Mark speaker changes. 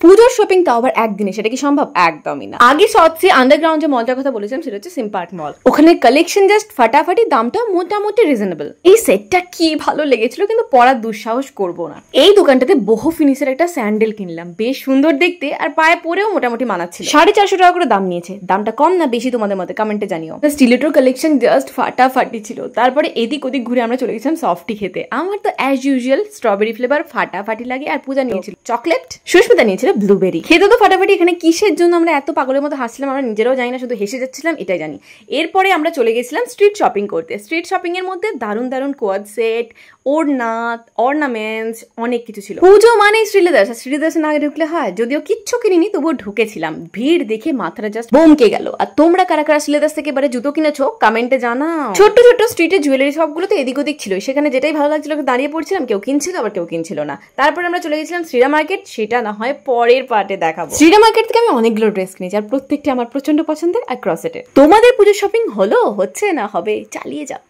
Speaker 1: পুজোর শপিং তাও আবার একদিনে, সেটা কি সম্ভব? একদমই না। আগে সবচেয়ে আন্ডারগ্রাউন্ড যে মলটার কথা বলেছিলাম সেটা হচ্ছে সিম্পার্ক মল। ওখানে কালেকশন জাস্ট ফাটাফাটি, দামটা মোটামুটি রিজনেবল। এই সেটটা কি ভালো লেগেছিল, কিন্তু পরার দুঃসাহস করবো না। এই দোকানটাতে বহু ফিনিশের একটা স্যান্ডেল কিনলাম, বেশ সুন্দর দেখতে আর পায়ে পরেও মোটামুটি মানাচ্ছিল। 450 টাকা করে দাম নিয়েছে। দামটা কম না বেশি তোমাদের মধ্যে কমেন্টে জানিও। স্টিলেটোর কালেকশন জাস্ট ফাটাফাটি ছিল। তারপরে এদিক ওদিক ঘুরে আমরা চলে গেছিলাম সফটি খেতে। আমার তো অ্যাজ ইউজুয়াল স্ট্রবেরি ফ্লেভার ফাটাফাটি লাগে, আর পূজা নিয়েছিল চকলেট, সুস্মিতা নিয়েছিল ব্লুবেরি। খেতে তো ফাটাফাটি। এখানে কিসের জন্য আমরা এত পাগলের মতো হাসছিলাম আমরা নিজেরাও জানি না, শুধু হেসে যাচ্ছিলাম এটাই জানি। এরপরে আমরা চলে গেছিলাম স্ট্রিট শপিং করতে। স্ট্রিট শপিং এর মধ্যে দারুণ দারুণ কোয়াড সেট, ওড়না, অর্নামেন্টস, অনেক কিছু ছিল। পুজো মানে শ্রীলেদার্সে না ঢুকলে হয়। যদিও কিচ্ছু কিনিনি, তবুও ঢুকেছিলাম। ভিড় দেখে মাথাটা জাস্ট বমকে গেল। আর তোমরা কারা কারা শ্রীলেদার্স থেকে এবারে জুতো কিনেছো কমেন্টে জানাও। ছোট্ট ছোট্ট স্ট্রিটের জুয়েলারি সবগুলো তো এদিক ওদিক ছিল, সেখানে যেটাই ভালো লাগছিল দাঁড়িয়ে পড়ছিলাম। কেউ কিনছিল আবার কেউ কিনছিল না। তারপরে আমরা চলে গেছিলাম শ্রীরা মার্কেট, সেটা না হয় পরের পার্টে দেখাবো। শ্রীরা মার্কেট থেকে আমি অনেকগুলো ড্রেস কিনেছি, আর প্রত্যেকটা আমার প্রচন্ড পছন্দের আর ক্রসেটের। তোমাদের পুজোর শপিং হচ্ছে না হবে? চালিয়ে যাও।